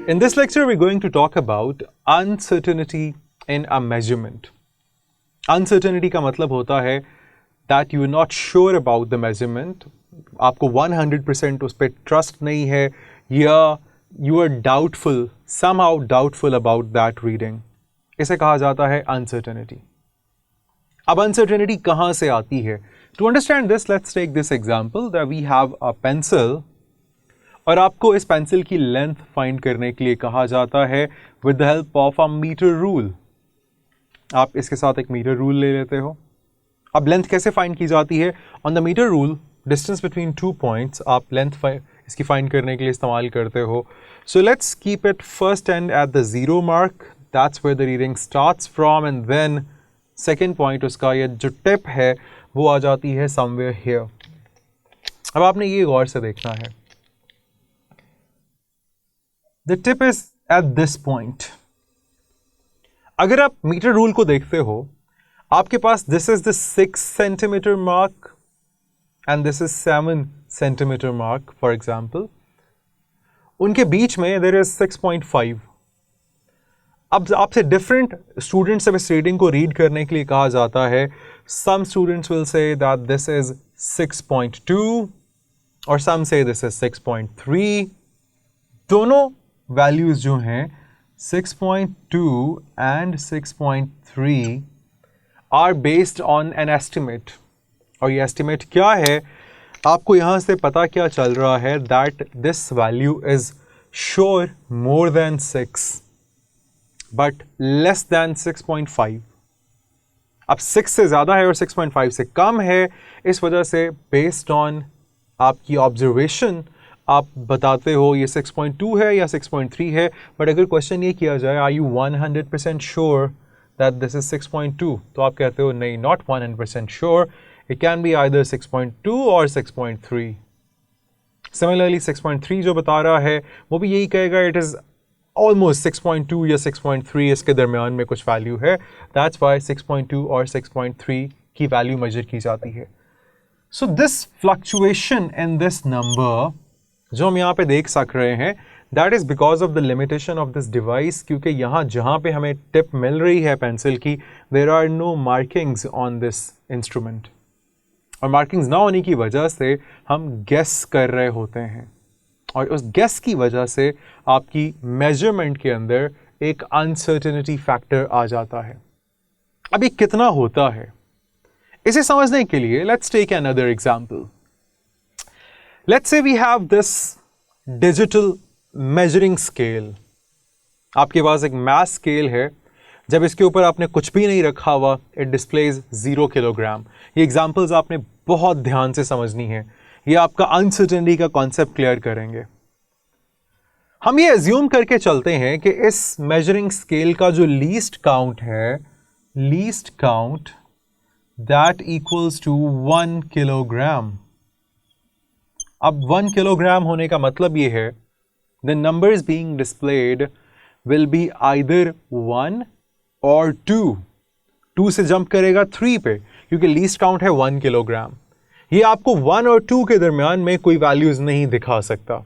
In this lecture, we're going to talk about uncertainty in a measurement. Uncertainty का मतलब होता है that you are not sure about the measurement. आपको 100% उस पर trust नहीं है या you are doubtful, somehow doubtful about that reading. इसे कहा जाता है uncertainty. अब uncertainty कहाँ से आती है? To understand this, let's take this example that we have a pencil और आपको इस पेंसिल की लेंथ फाइंड करने के लिए कहा जाता है with the help of a metre rule. आप इसके साथ एक मीटर रूल ले लेते हो. अब लेंथ कैसे फाइंड की जाती है? On the metre rule distance between 2 points आप लेंथ इसकी फाइंड करने के लिए इस्तेमाल करते हो. So let's keep it first end at the 0 mark. That's where the reading starts from and then second point उसका ये जो टिप है वो आ जाती है समवेयर हियर. अब आपने ये गौर से देखना है. The tip is at this point. अगर आप मीटर रूल को देखते हो, आपके पास this is the 6 centimeter mark and this is 7 centimeter mark, for example. उनके बीच में there is 6.5. अब आपसे different students से इस रीडिंग को रीड करने के लिए कहा जाता है. Some students will say that this is 6.2 और some say this is 6.3. दोनों वैल्यूज जो हैं 6.2 and 6.3 are based on an estimate. और ये एस्टिमेट क्या है? आपको यहाँ से पता क्या चल रहा है that this value is sure more than 6 but less than 6.5. अब 6 से ज़्यादा है और 6.5 से कम है, इस वजह से बेस्ड ऑन आपकी ऑब्जर्वेशन आप बताते हो ये 6.2 है या 6.3 है. बट अगर क्वेश्चन ये किया जाए are you 100% sure that this is 6.2, तो आप कहते हो नहीं, not 100% sure. It can be either 6.2 और 6.3. सिमिलरली 6.3 जो बता रहा है वो भी यही कहेगा इट इज ऑलमोस्ट 6.2 या 6.3, इसके दरमियान में कुछ वैल्यू है. दैट्स वाई 6.2 और 6.3 की वैल्यू मेजर की जाती है. So this fluctuation in this number जो हम यहाँ पे देख सक रहे हैं that is because of the limitation of this device. क्योंकि यहाँ जहाँ पे हमें टिप मिल रही है पेंसिल की, there are no markings on this instrument. और मार्किंग्स ना होने की वजह से हम गेस कर रहे होते हैं और उस गेस की वजह से आपकी मेजरमेंट के अंदर एक अनसर्टेनिटी फैक्टर आ जाता है. अब ये कितना होता है, इसे समझने के लिए let's take another example. Let's say we have this digital measuring scale. आपके पास एक mass scale है. जब इसके ऊपर आपने कुछ भी नहीं रखा हुआ, it displays 0 किलोग्राम. ये एग्जाम्पल्स आपने बहुत ध्यान से समझनी है. ये आपका अनसर्टेनिटी का कॉन्सेप्ट क्लियर करेंगे. हम ये एज्यूम करके चलते हैं कि इस मेजरिंग स्केल का जो लीस्ट काउंट है, least count that equals to 1 kilogram. अब 1 किलोग्राम होने का मतलब ये है the numbers being displayed will be either 1 और 2. 2 से जंप करेगा 3 पे क्योंकि लीस्ट काउंट है 1 किलोग्राम. ये आपको 1 और 2 के दरमियान में कोई वैल्यूज नहीं दिखा सकता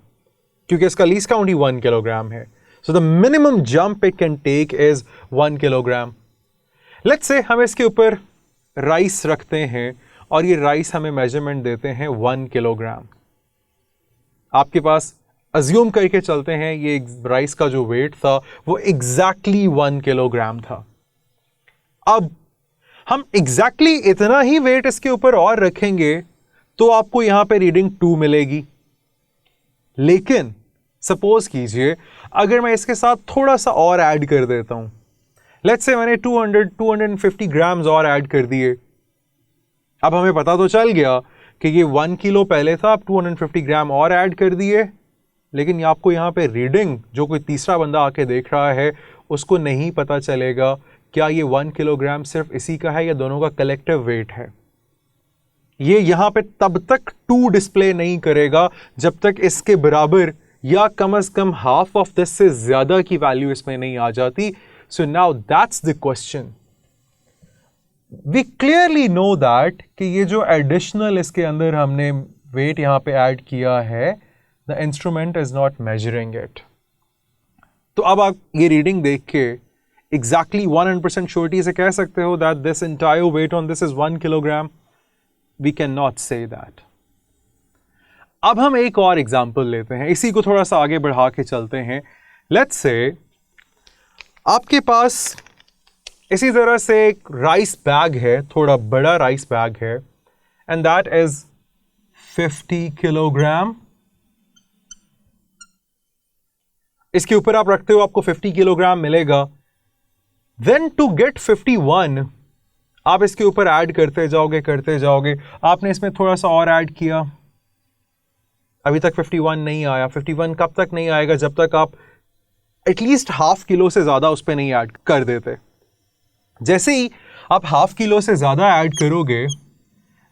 क्योंकि इसका लीस्ट काउंट ही 1 किलोग्राम है. So the minimum jump it can take is 1 kilogram. Let's say हम इसके ऊपर राइस रखते हैं और ये राइस हमें मेजरमेंट देते हैं 1 किलोग्राम. आपके पास अज्यूम करके चलते हैं ये राइस का जो वेट था वो एग्जैक्टली 1 किलोग्राम था. अब हम एग्जैक्टली इतना ही वेट इसके ऊपर और रखेंगे तो आपको यहां पे रीडिंग 2 मिलेगी. लेकिन सपोज कीजिए अगर मैं इसके साथ थोड़ा सा और ऐड कर देता हूं, लेट्स से मैंने 250 ग्राम्स और ऐड कर दिए. अब हमें पता तो चल गया कि ये 1 किलो पहले था, आप 250 ग्राम और ऐड कर दिए. लेकिन आपको यहाँ पे रीडिंग जो कोई तीसरा बंदा आके देख रहा है उसको नहीं पता चलेगा क्या ये 1 किलोग्राम सिर्फ इसी का है या दोनों का कलेक्टिव वेट है. ये यहाँ पे तब तक 2 डिस्प्ले नहीं करेगा जब तक इसके बराबर या कम से कम हाफ ऑफ दिस से ज्यादा की वैल्यू इसमें नहीं आ जाती. So now that's the question. We clearly know that कि ये जो एडिशनल इसके अंदर हमने वेट यहाँ पे ऐड किया है, the instrument is not measuring it. तो अब आप ये रीडिंग देख के एग्जैक्टली 100% श्योरिटी से कह सकते हो that this entire weight on this is 1 kilogram? We can not say that. अब हम एक और एग्जाम्पल लेते हैं, इसी को थोड़ा सा आगे बढ़ा के चलते हैं। लेट्स से आपके पास इसी तरह से एक राइस बैग है, थोड़ा बड़ा राइस बैग है, एंड दैट इज 50 किलोग्राम। इसके ऊपर आप रखते हो, आपको 50 किलोग्राम मिलेगा। देन टू गेट 51 आप इसके ऊपर ऐड करते जाओगे। आपने इसमें थोड़ा सा और ऐड किया, अभी तक 51 नहीं आया। 51 कब तक नहीं आएगा? जब तक आप एटलीस्ट हाफ किलो से ज्यादा उस पर नहीं ऐड कर देते। जैसे ही आप हाफ किलो से ज्यादा ऐड करोगे,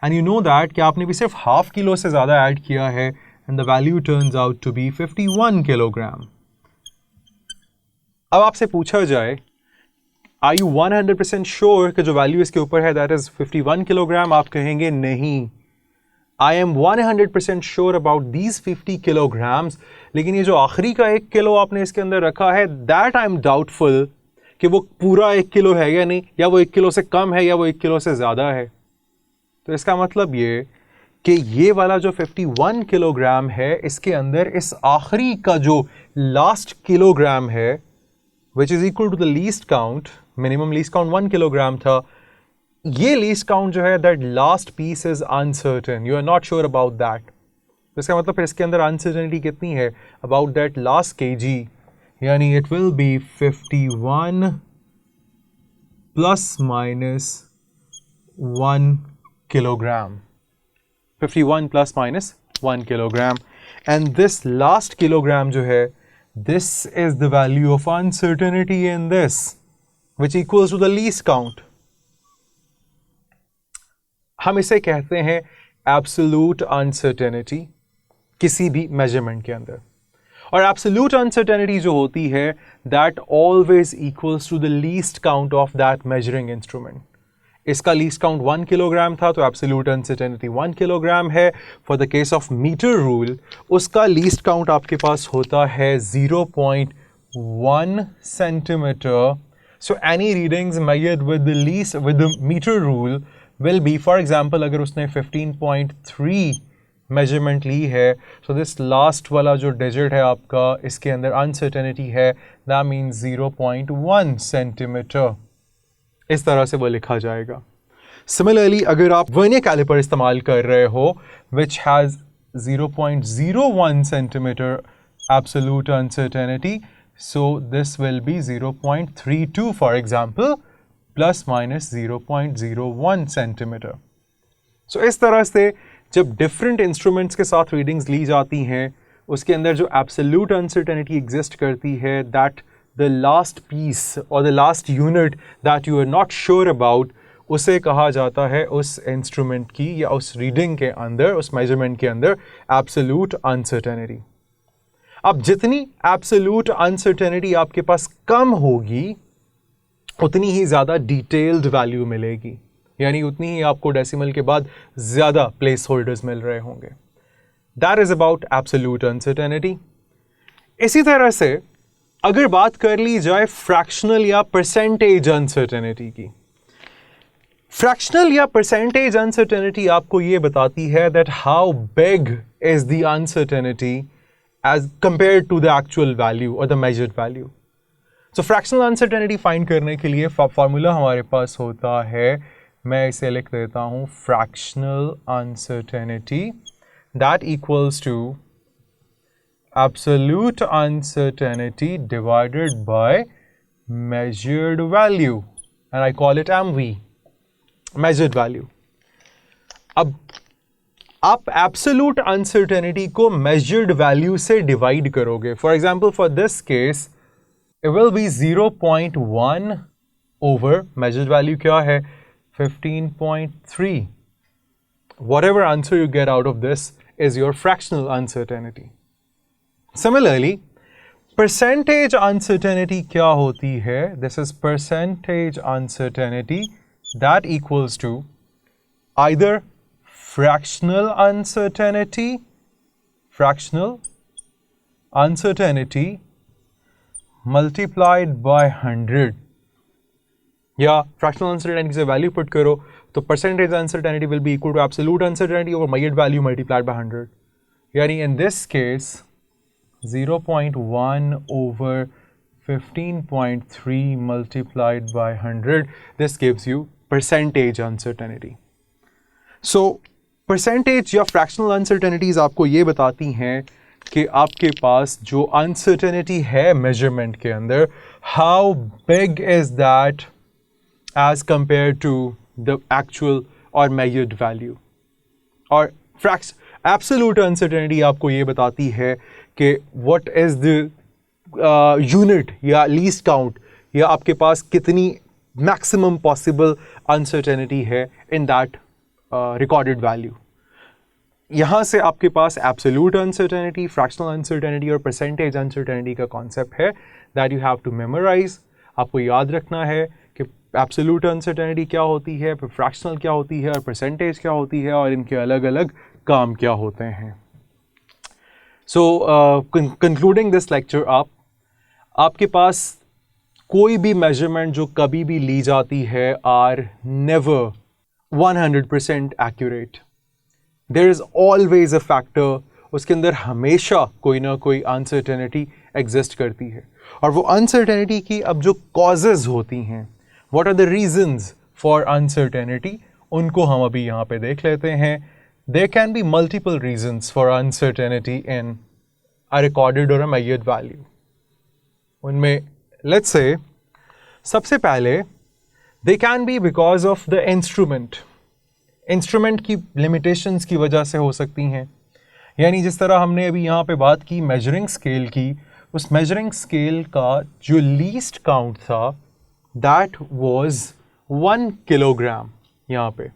एंड यू नो दैट कि आपने भी सिर्फ हाफ किलो से ज्यादा ऐड किया है, and the value turns out to be 51 kilogram. अब आपसे पूछा जाए, आर यू 100% श्योर कि जो वैल्यू इसके ऊपर है दैट इज 51 किलोग्राम? आप कहेंगे नहीं, I am 100% sure about these 50 kilograms, लेकिन ये जो आखिरी का 1 किलो आपने इसके अंदर रखा है, दैट आई एम डाउटफुल कि वो पूरा 1 किलो है या नहीं, या वो 1 किलो से कम है, या वो 1 किलो से ज़्यादा है। तो इसका मतलब ये कि ये वाला जो 51 किलोग्राम है, इसके अंदर इस आखिरी का जो लास्ट किलोग्राम है, which is equal to the least count, minimum least count 1 kilogram था, ये लीस्ट काउंट जो है, that last piece is uncertain, you are not sure about that. तो इसका मतलब फिर इसके अंदर अनसर्टेनिटी कितनी है अबाउट दैट लास्ट केजी, यानी it will be 51 plus minus 1 kilogram, 51 plus minus 1 kilogram, and this last kilogram जो है, this is the value of uncertainty in this, which equals to the least count. हम इसे कहते हैं absolute uncertainty किसी भी measurement के अंदर। और absolute uncertainty जो होती है, that always equals to the least count of that measuring instrument. इसका लीस्ट काउंट 1 किलोग्राम था, तो एब्सोल्यूट अनसर्टेनिटी 1 किलोग्राम है। For the case of metre rule, उसका लीस्ट काउंट आपके पास होता है 0.1 centimetre. So any readings measured with the metre rule will be, for example अगर उसने 15.3 मेजरमेंट ली है, सो दिस लास्ट वाला जो डिजिट है आपका, इसके अंदर अनसर्टेनिटी है, दैट मीन्स 0.1 सेंटीमीटर। इस तरह से वो लिखा जाएगा। सिमिलरली अगर आप वर्नियर कैलिपर इस्तेमाल कर रहे हो which has 0.01 centimetre absolute uncertainty, so this will be 0.32 for example, plus minus 0.01 centimetre. So इस तरह से जब डिफरेंट इंस्ट्रूमेंट्स के साथ रीडिंग्स ली जाती हैं, उसके अंदर जो एब्सोल्यूट अनसर्टेनिटी एग्जिस्ट करती है, that the last piece or the last unit that you are not sure about, उसे कहा जाता है उस इंस्ट्रूमेंट की या उस रीडिंग के अंदर, उस मेजरमेंट के अंदर एब्सोल्यूट अनसर्टेनिटी। अब जितनी एब्सोल्यूट अनसर्टेनिटी आपके पास कम होगी, उतनी ही ज़्यादा डिटेल्ड वैल्यू मिलेगी, यानी उतनी ही आपको डेसिमल के बाद ज़्यादा प्लेस होल्डर्स मिल रहे होंगे। That is about absolute uncertainty. इसी तरह से अगर बात कर ली जाए फ्रैक्शनल या परसेंटेज अनसर्टेनिटी की, फ्रैक्शनल या परसेंटेज अनसर्टेनिटी आपको ये बताती है that how big is the uncertainty as compared to the actual value और the measured value. So fractional uncertainty find करने के लिए फॉर्मूला हमारे पास होता है, मैं इसे लिख देता हूं, fractional uncertainty that equals to absolute uncertainty divided by measured value, and I call it MV, measured value. अब आप absolute uncertainty को measured value से divide करोगे। For example, for this case, it will be 0.1 over measured value क्या है, 15.3. Whatever answer you get out of this is your fractional uncertainty. Similarly, percentage uncertainty क्या होती है? This is percentage uncertainty that equals to either fractional uncertainty multiplied by 100, या fractional uncertainty से value put करो तो percentage uncertainty will be equal to absolute uncertainty over mid value multiplied by 100, यानी in this case 0.1 over 15.3 multiplied by 100, this gives you percentage uncertainty. So percentage या fractional uncertainties आपको ये बताती हैं कि आपके पास जो uncertainty है measurement के अंदर, how big is that as compared to the actual or measured value. और absolute uncertainty आपको ये बताती है कि what is the unit या least count, या आपके पास कितनी maximum possible uncertainty है in that recorded value. यहाँ से आपके पास absolute uncertainty, fractional uncertainty और percentage uncertainty का concept है that you have to memorize. आपको याद रखना है कि absolute uncertainty क्या होती है, फिर fractional क्या होती है और percentage क्या होती है और इनके अलग अलग काम क्या होते हैं. So concluding this lecture आपके पास कोई भी measurement जो कभी भी ली जाती है are never 100% accurate. There is always a factor, उसके अंदर हमेशा कोई ना कोई uncertainty exist करती है. और वो uncertainty की अब जो causes होती हैं, what are the reasons for uncertainty, उनको हम अभी यहाँ पे देख लेते हैं. There can be multiple reasons for uncertainty in a recorded or a measured value. उनमें let's say सबसे पहले they can be because of the instrument. Instrument की लिमिटेशंस की वजह से हो सकती हैं. यानी जिस तरह हमने अभी यहाँ पे बात की मेजरिंग स्केल की, उस मेजरिंग स्केल का जो लीस्ट काउंट था दैट वाज 1 किलोग्राम यहाँ पे,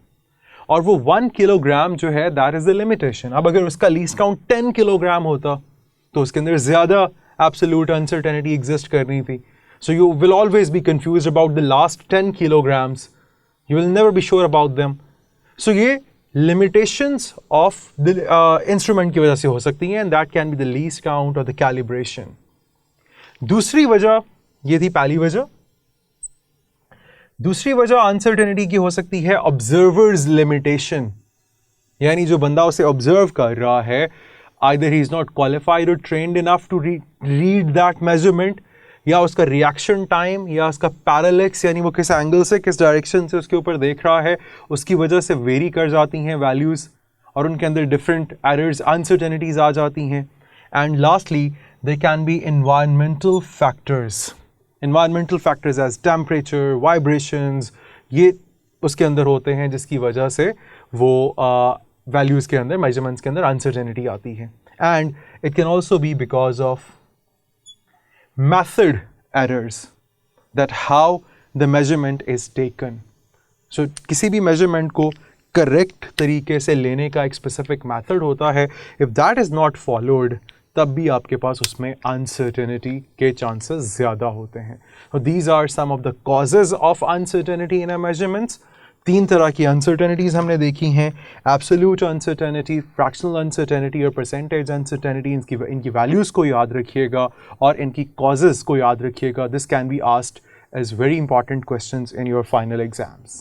और वो 1 किलोग्राम जो है दैट इज़ द लिमिटेशन. अब अगर उसका लीस्ट काउंट 10 किलोग्राम होता तो उसके अंदर ज़्यादा एब्सोल्यूट अनसर्टेनिटी एग्जिस्ट करनी थी. So you will always be confuse about the last 10 kilograms. You will never be sure about them. So ये limitations of the instrument की वजह से हो सकती हैं, and that can be the least count or the calibration. दूसरी वजह, ये थी पहली वजह. दूसरी वजह uncertainty की हो सकती है observer's limitation. यानी जो बंदा उसे observe कर रहा है, either he is not qualified or trained enough to read that measurement, या उसका रिएक्शन टाइम या उसका पैरालेक्स, यानी वो किस एंगल से किस डायरेक्शन से उसके ऊपर देख रहा है, उसकी वजह से वेरी कर जाती हैं वैल्यूज़ और उनके अंदर डिफरेंट एरर्स अनसर्टेनिटीज आ जाती हैं. And lastly they can be environmental factors as temperature, vibrations, ये उसके अंदर होते हैं जिसकी वजह से वो वैल्यूज़ के अंदर, मेजरमेंट्स के अंदर अनसर्टेनिटी आती है. And it can also be because of method errors, that how the measurement is taken. So किसी भी measurement को correct तरीके से लेने का एक specific method होता है. If that is not followed, तब भी आपके पास उसमें uncertainty के chances ज़्यादा होते हैं. So these are some of the causes of uncertainty in our measurements. 3 तरह की uncertainties हमने देखी हैं: absolute uncertainty, fractional uncertainty और percentage uncertainty. इनकी values को याद रखिएगा और इनकी causes को याद रखिएगा. This can be asked as very important questions in your final exams.